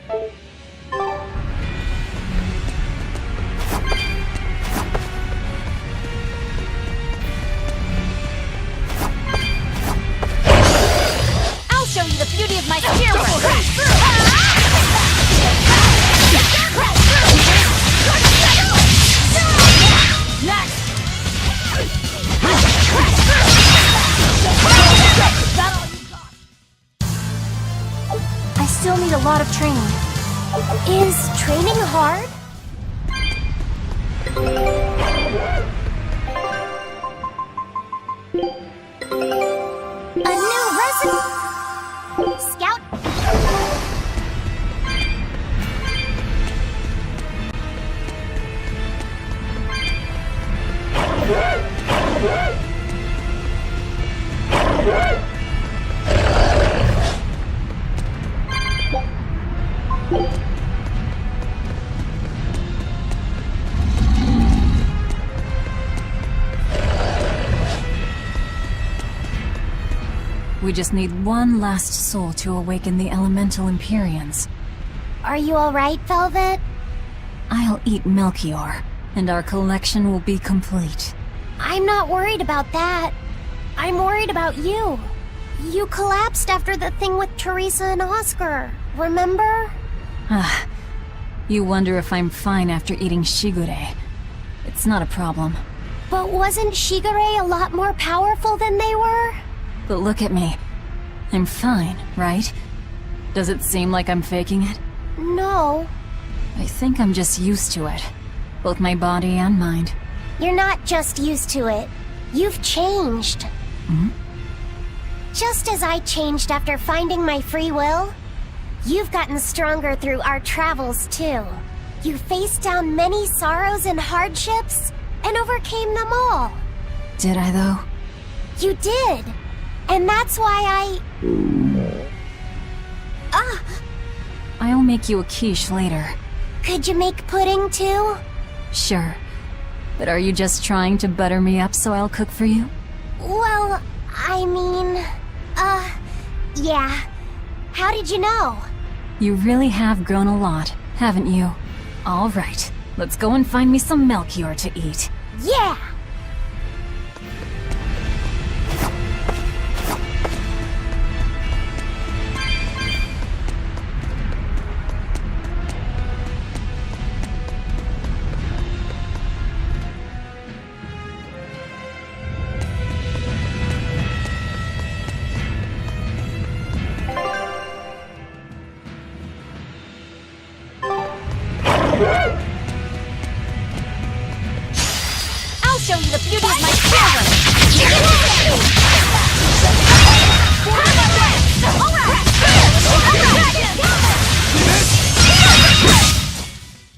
I'll show you the beauty of my spear work. I still need a lot of training. Is training hard? A new recipe! Scout! We just need one last soul to awaken the elemental Empyreans. Are you alright, Velvet? I'll eat Melchior, and our collection will be complete. I'm not worried about that. I'm worried about you. You collapsed after the thing with Teresa and Oscar, remember? Ah, you wonder if I'm fine after eating Shigure. It's not a problem. But wasn't Shigure a lot more powerful than they were? But look at me. I'm fine, right? Does it seem like I'm faking it? No. I think I'm just used to it. Both my body and mind. You're not just used to it. You've changed. Hmm? Just as I changed after finding my free will, you've gotten stronger through our travels too. You faced down many sorrows and hardships, and overcame them all. Did I, though? You did. And that's why I'll make you a quiche later. Could you make pudding too? Sure. But are you just trying to butter me up so I'll cook for you? Well, I mean, yeah. How did you know? You really have grown a lot, haven't you? All right, let's go and find me some Melchior to eat. Yeah! I'll show you the beauty of my spear work.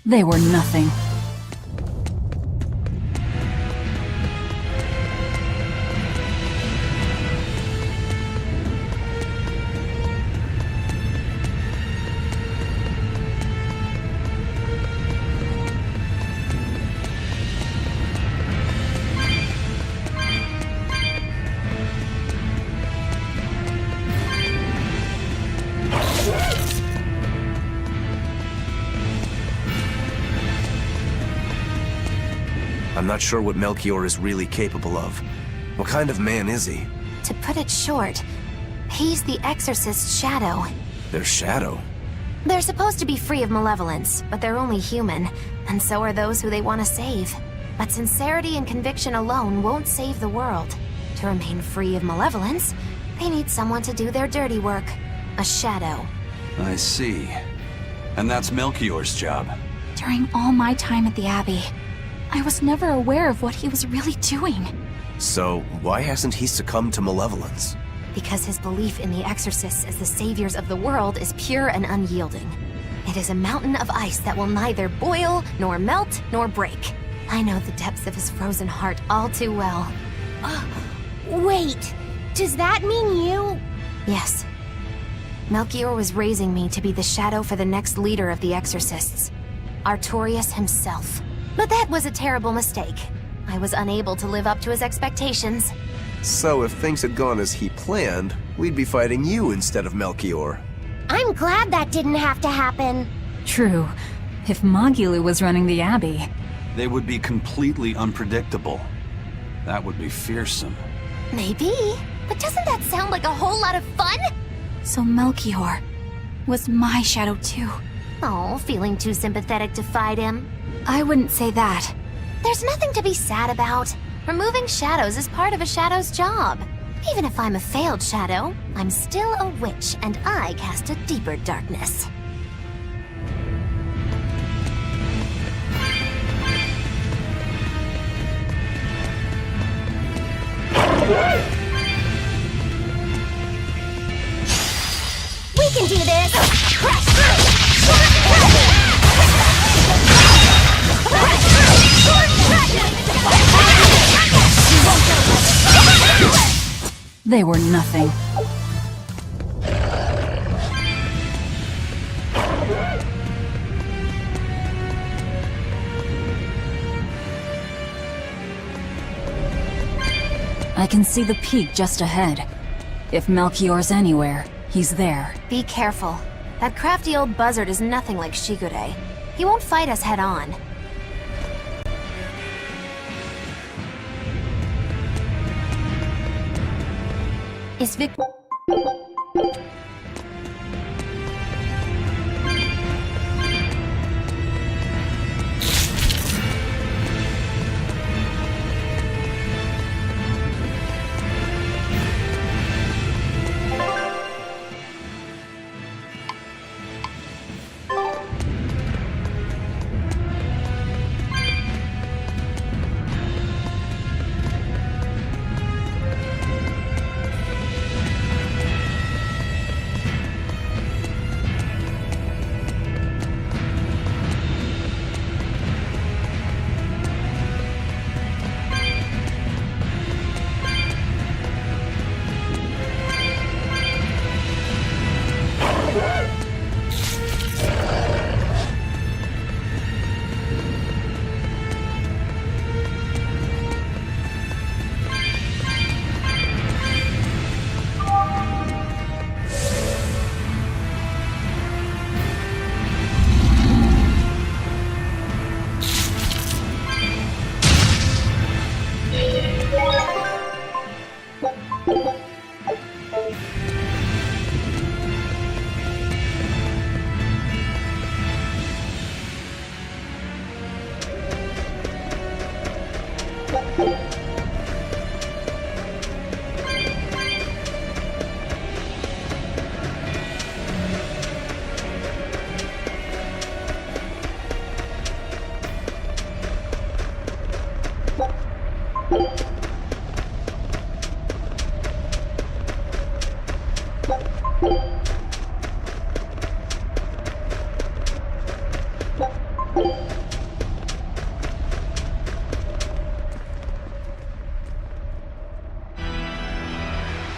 They were nothing. I'm not sure what Melchior is really capable of. What kind of man is he? To put it short, he's the Exorcist's shadow. Their shadow? They're supposed to be free of malevolence, but they're only human, and so are those who they want to save. But sincerity and conviction alone won't save the world. To remain free of malevolence, they need someone to do their dirty work. A shadow. I see. And that's Melchior's job. During all my time at the Abbey, I was never aware of what he was really doing. So, why hasn't he succumbed to malevolence? Because his belief in the Exorcists as the saviors of the world is pure and unyielding. It is a mountain of ice that will neither boil, nor melt, nor break. I know the depths of his frozen heart all too well. Wait, does that mean you? Yes. Melchior was raising me to be the shadow for the next leader of the Exorcists. Artorias himself. But that was a terrible mistake. I was unable to live up to his expectations. So if things had gone as he planned, we'd be fighting you instead of Melchior. I'm glad that didn't have to happen. True. If Magulu was running the Abbey... They would be completely unpredictable. That would be fearsome. Maybe. But doesn't that sound like a whole lot of fun? So Melchior was my shadow too. Oh, feeling too sympathetic to fight him? I wouldn't say that. There's nothing to be sad about. Removing shadows is part of a shadow's job. Even if I'm a failed shadow, I'm still a witch, and I cast a deeper darkness. We can do this! Crush They were nothing. I can see the peak just ahead. If Melchior's anywhere, he's there. Be careful. That crafty old buzzard is nothing like Shigure. He won't fight us head-on. Is Vic...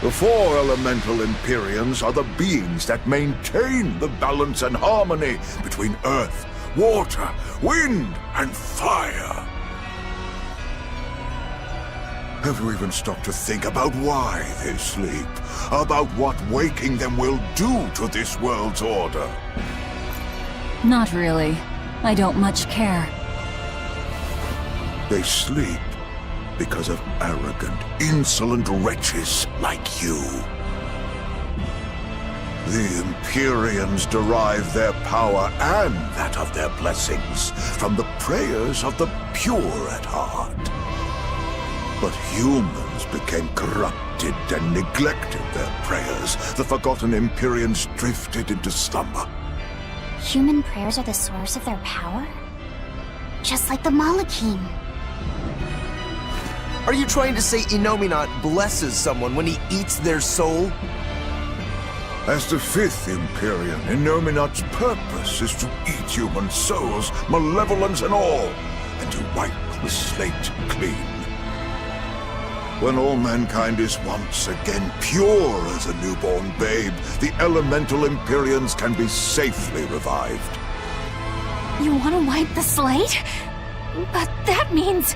The four elemental Empyreans are the beings that maintain the balance and harmony between earth, water, wind, and fire. Have you even stopped to think about why they sleep? About what waking them will do to this world's order? Not really. I don't much care. They sleep because of arrogant, insolent wretches like you. The Empyreans derive their power and that of their blessings from the prayers of the pure at heart. But humans became corrupted and neglected their prayers. The forgotten Empyreans drifted into slumber. Human prayers are the source of their power? Just like the Malachim. Are you trying to say Innominat blesses someone when he eats their soul? As the fifth Empyrean, Innominat's purpose is to eat human souls, malevolence and all, and to wipe the slate clean. When all mankind is once again pure as a newborn babe, the elemental Empyreans can be safely revived. You want to wipe the slate? But that means...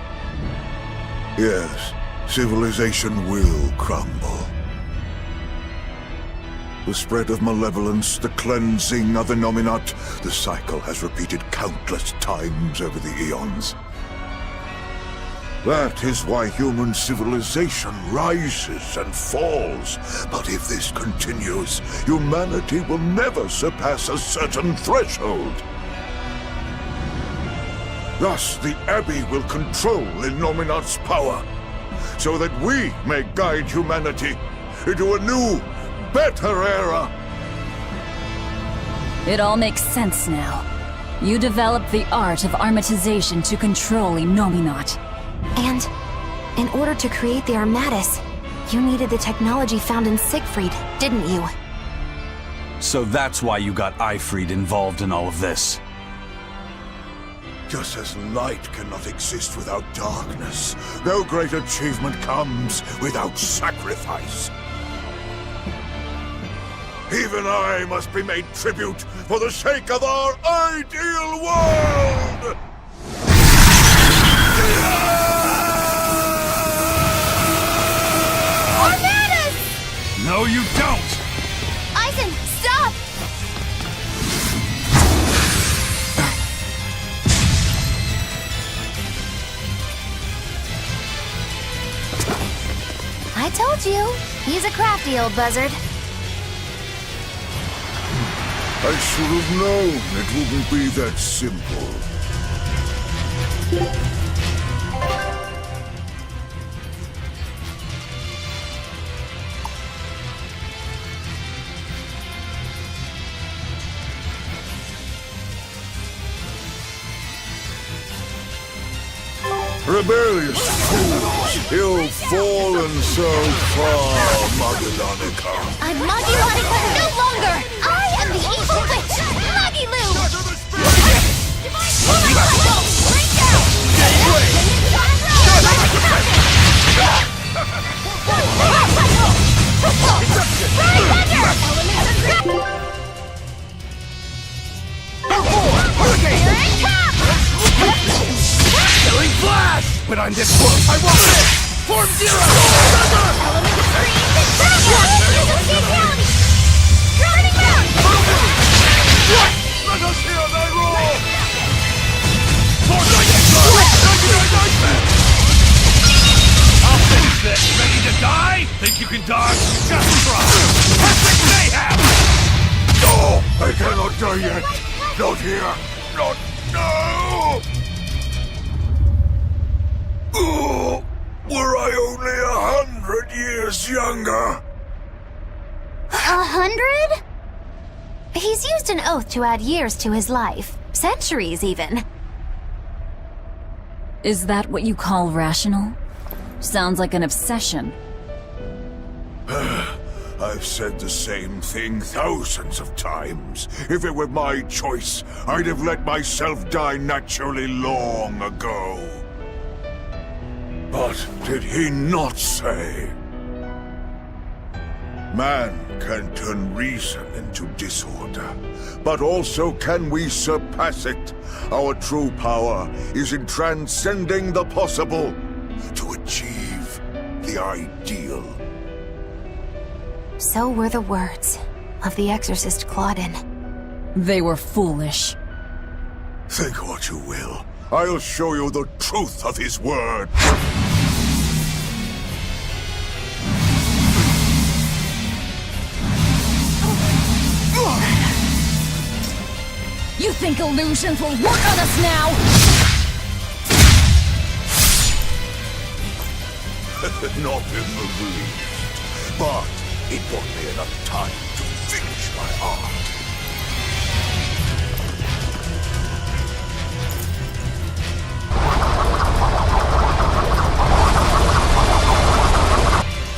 Yes, civilization will crumble. The spread of malevolence, the cleansing of the Nominat, the cycle has repeated countless times over the eons. That is why human civilization rises and falls. But if this continues, humanity will never surpass a certain threshold. Thus, the Abbey will control Illuminat's power, so that we may guide humanity into a new, better era. It all makes sense now. You developed the art of armatization to control Innominat. And in order to create the Armatus, you needed the technology found in Siegfried, didn't you? So that's why you got Eifried involved in all of this. Just as light cannot exist without darkness, no great achievement comes without sacrifice. Even I must be made tribute for the sake of our ideal world! Armatus! No, you don't! Eisen, stop! I told you, he's a crafty old buzzard. I should have known it wouldn't be that simple. Rebellious fools, you've fallen so far, Magilonica. I'm Magilonica no longer! I am the evil witch, Magilou! Killing Flash! But I'm this close! I want this! Form Zero! Let us hear thy roar! Form I'll finish this! Ready to die? Think you can dodge? Just try! Perfect mayhem! No! I cannot die yet! Not here! Not now! Oh, were I only 100 years younger? 100? He's used an oath to add years to his life. Centuries, even. Is that what you call rational? Sounds like an obsession. I've said the same thing thousands of times. If it were my choice, I'd have let myself die naturally long ago. But did he not say? Man can turn reason into disorder, but also can we surpass it? Our true power is in transcending the possible to achieve the ideal. So were the words of the exorcist Claudin. They were foolish. Think what you will. I'll show you the truth of his word. You think illusions will work on us now? Not in the least. But it bought me enough time to finish my art.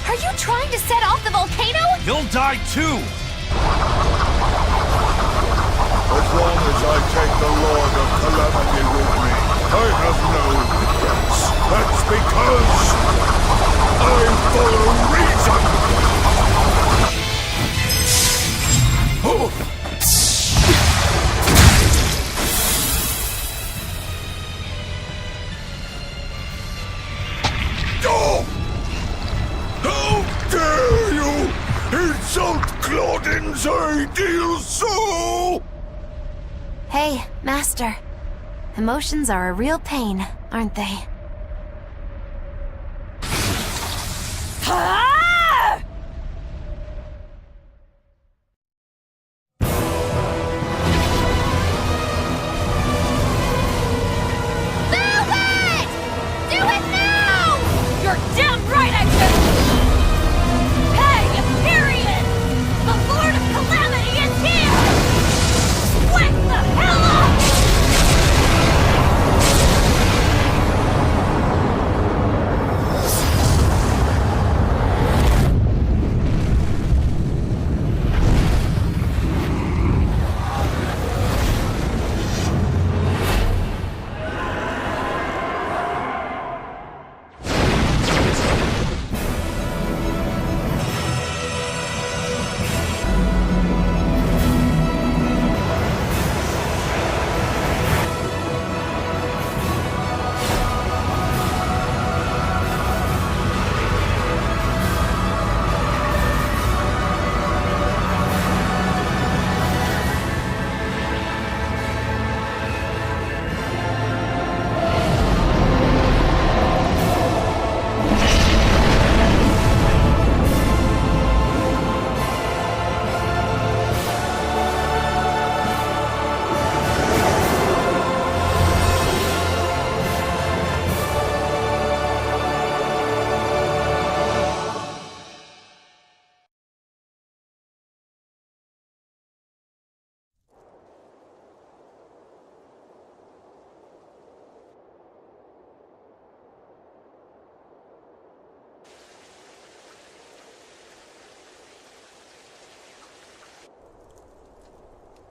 Are you trying to set off the volcano? You'll die too! As long as I take the Lord of Calamity with me, I have no regrets. That's because I follow reason! Oh. Oh! How dare you insult Claudin Hey, Master. Emotions are a real pain, aren't they?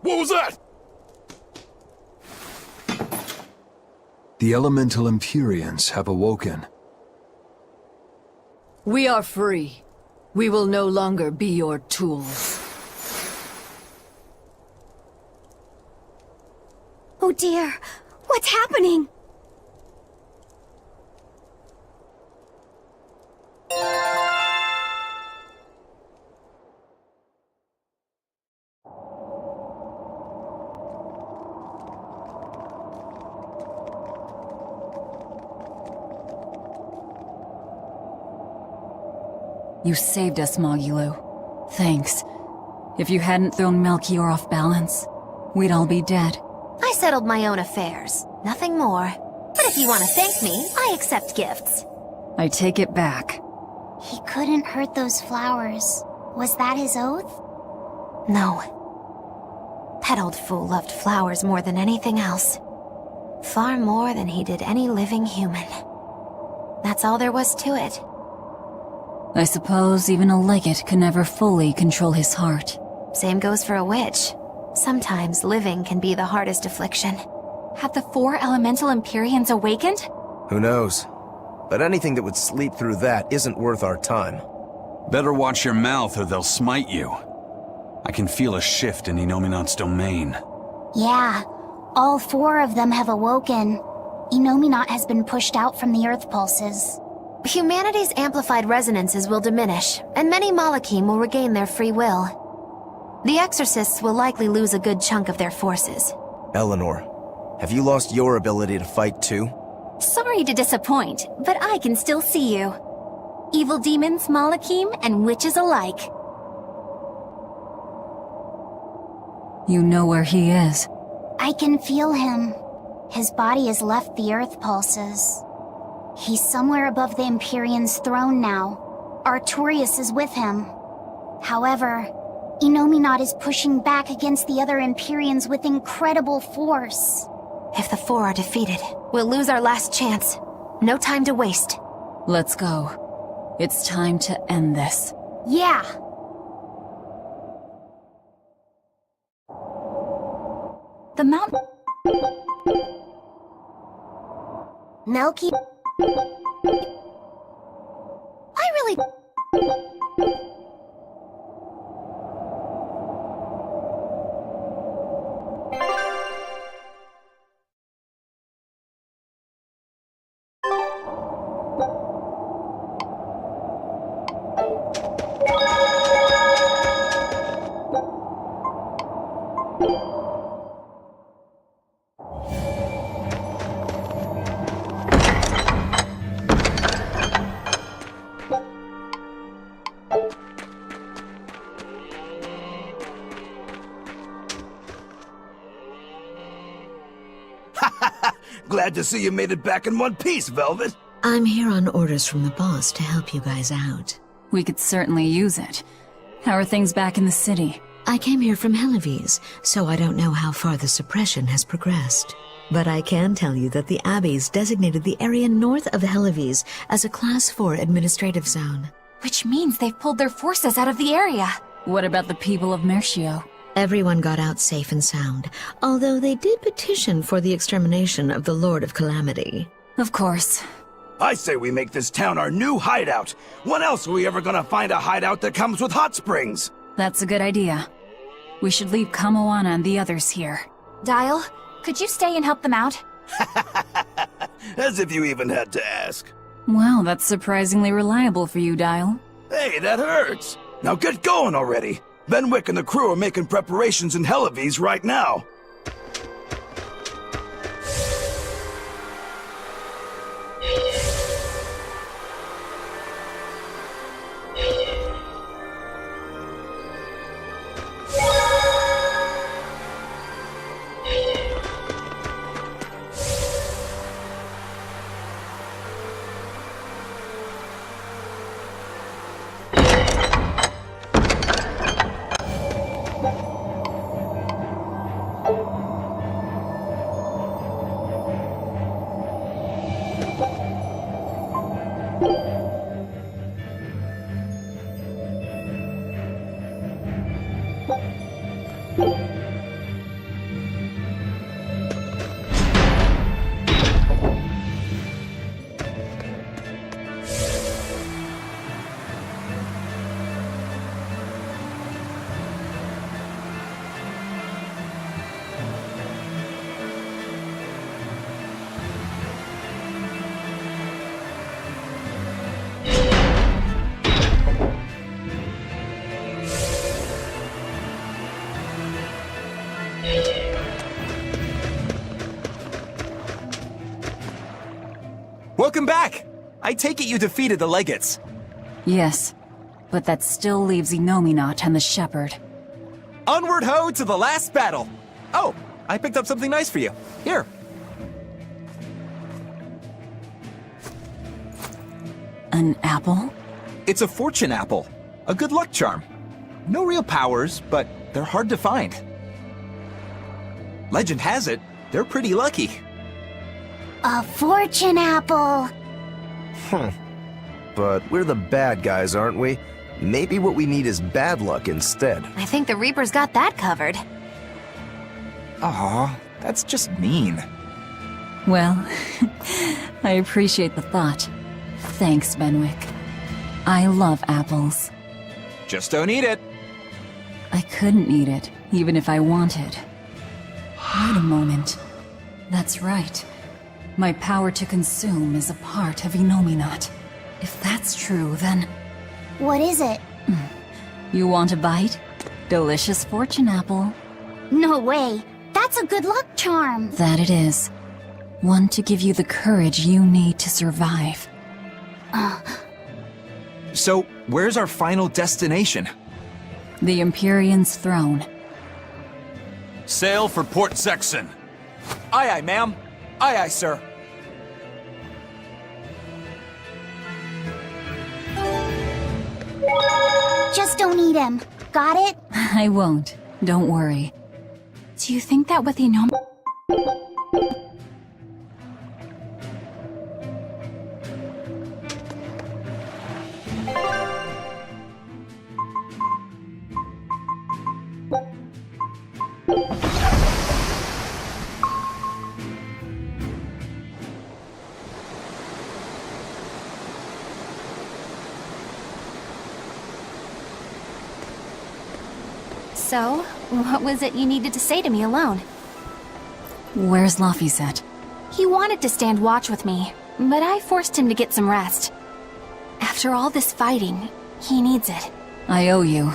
What was that? The elemental Empyreans have awoken. We are free. We will no longer be your tools. Oh dear, what's happening? You saved us, Mogulu. Thanks. If you hadn't thrown Melchior off balance, we'd all be dead. I settled my own affairs. Nothing more. But if you want to thank me, I accept gifts. I take it back. He couldn't hurt those flowers. Was that his oath? No. That old fool loved flowers more than anything else. Far more than he did any living human. That's all there was to it. I suppose even a legate can never fully control his heart. Same goes for a witch. Sometimes living can be the hardest affliction. Have the 4 elemental Empyreans awakened? Who knows? But anything that would sleep through that isn't worth our time. Better watch your mouth or they'll smite you. I can feel a shift in Inominat's domain. Yeah, all 4 of them have awoken. Inominat has been pushed out from the Earth pulses. Humanity's amplified resonances will diminish, and many Malachim will regain their free will. The Exorcists will likely lose a good chunk of their forces. Eleanor, have you lost your ability to fight too? Sorry to disappoint, but I can still see you. Evil demons, Malachim, and witches alike. You know where he is. I can feel him. His body has left the Earth pulses. He's somewhere above the Empyrean's throne now. Artorias is with him. However, Inominat is pushing back against the other Empyreans with incredible force. If the 4 are defeated, we'll lose our last chance. No time to waste. Let's go. It's time to end this. Yeah. The mountain... Melchi... I really... Glad to see you made it back in one piece, Velvet. I'm here on orders from the boss to help you guys out. We could certainly use it. How are things back in the city? I came here from Helives, so I don't know how far the suppression has progressed. But I can tell you that the Abbeys designated the area north of Helives as a Class 4 administrative zone. Which means they've pulled their forces out of the area. What about the people of Mercio? Everyone got out safe and sound, although they did petition for the extermination of the Lord of Calamity. Of course. I say we make this town our new hideout. When else are we ever gonna find a hideout that comes with hot springs? That's a good idea. We should leave Kamoana and the others here. Dial, could you stay and help them out? As if you even had to ask. Wow, that's surprisingly reliable for you, Dial. Hey, that hurts. Now get going already. Benwick and the crew are making preparations in Helives right now. Welcome back! I take it you defeated the Legates. Yes, but that still leaves Inominat and the Shepherd. Onward ho to the last battle! Oh, I picked up something nice for you. Here. An apple? It's a fortune apple. A good luck charm. No real powers, but they're hard to find. Legend has it, they're pretty lucky. A fortune apple! But we're the bad guys, aren't we? Maybe what we need is bad luck instead. I think the Reaper's got that covered. Aw, that's just mean. Well, I appreciate the thought. Thanks, Benwick. I love apples. Just don't eat it. I couldn't eat it, even if I wanted. Wait a moment. That's right. My power to consume is a part of Inominat. If that's true, then... What is it? You want a bite? Delicious fortune apple. No way! That's a good luck charm! That it is. One to give you the courage you need to survive. So, where's our final destination? The Empyrean's throne. Sail for Port Sexton. Aye, aye, ma'am. Aye, aye, sir. Just don't eat him. Got it? I won't. Don't worry. Do you think that with Inominat... So, what was it you needed to say to me alone? Where's Laphicet? He wanted to stand watch with me, but I forced him to get some rest. After all this fighting, he needs it. I owe you.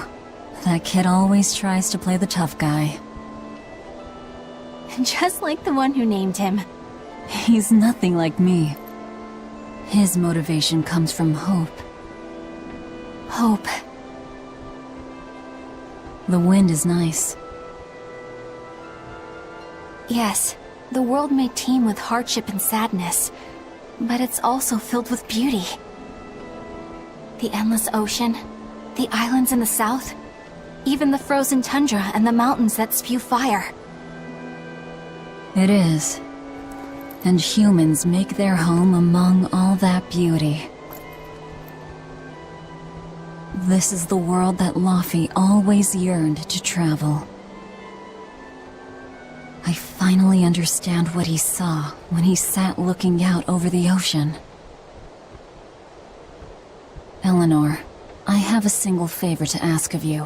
That kid always tries to play the tough guy. Just like the one who named him. He's nothing like me. His motivation comes from hope. Hope. The wind is nice. Yes, The world may teem with hardship and sadness, but it's also filled with beauty. The endless ocean, the islands in the south, even the frozen tundra and the mountains that spew fire. It is. And humans make their home among all that beauty. This is the world that Laufey always yearned to travel. I finally understand what he saw when he sat looking out over the ocean. Eleanor, I have a single favor to ask of you.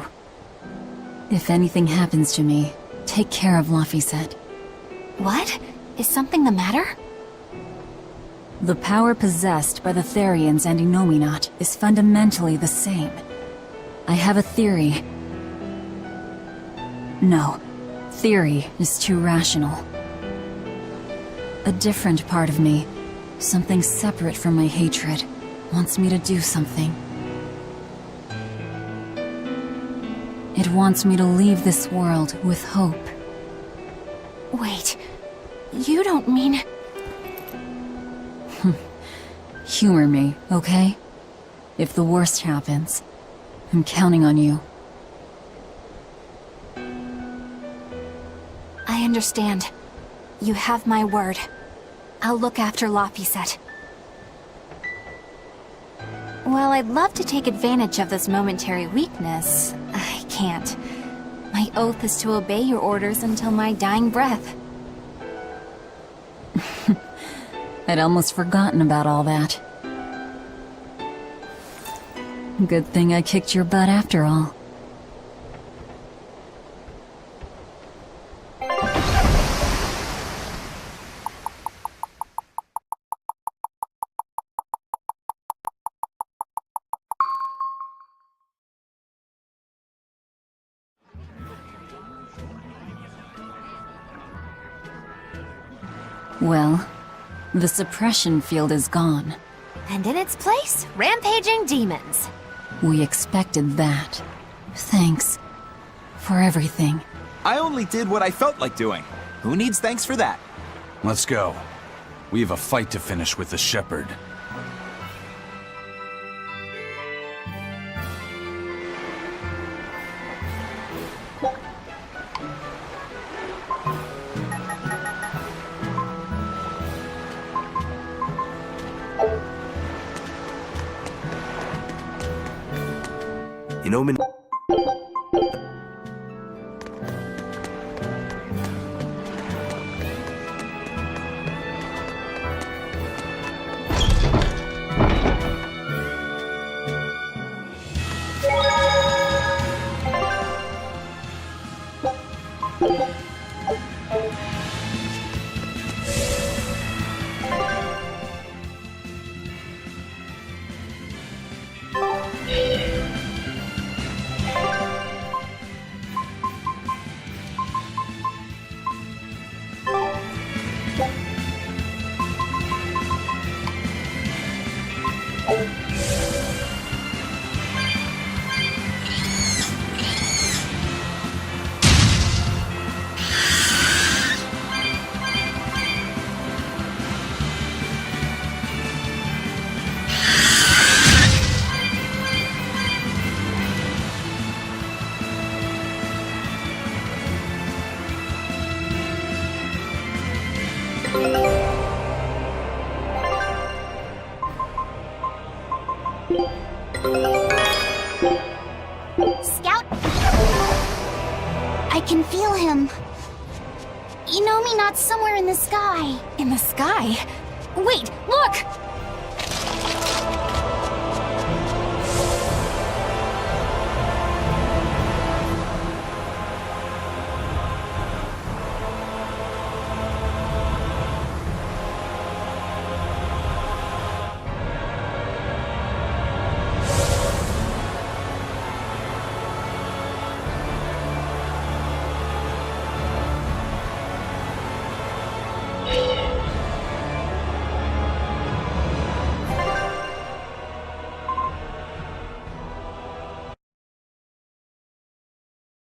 If anything happens to me, take care of Laufey. What? Is something the matter? The power possessed by the Therians and Innominat is fundamentally the same. I have a theory. No, theory is too rational. A different part of me, something separate from my hatred, wants me to do something. It wants me to leave this world with hope. Wait, you don't mean... Humor me, okay? If the worst happens, I'm counting on you. I understand. You have my word. I'll look after Laufey. While I'd love to take advantage of this momentary weakness, I can't. My oath is to obey your orders until my dying breath. I'd almost forgotten about all that. Good thing I kicked your butt after all. Well, the suppression field is gone. And in its place, rampaging demons. We expected that. Thanks for everything. I only did what I felt like doing. Who needs thanks for that? Let's go. We have a fight to finish with the Shepherd. You know, Scout? I can feel him. Innominat's somewhere in the sky. In the sky? Wait, look!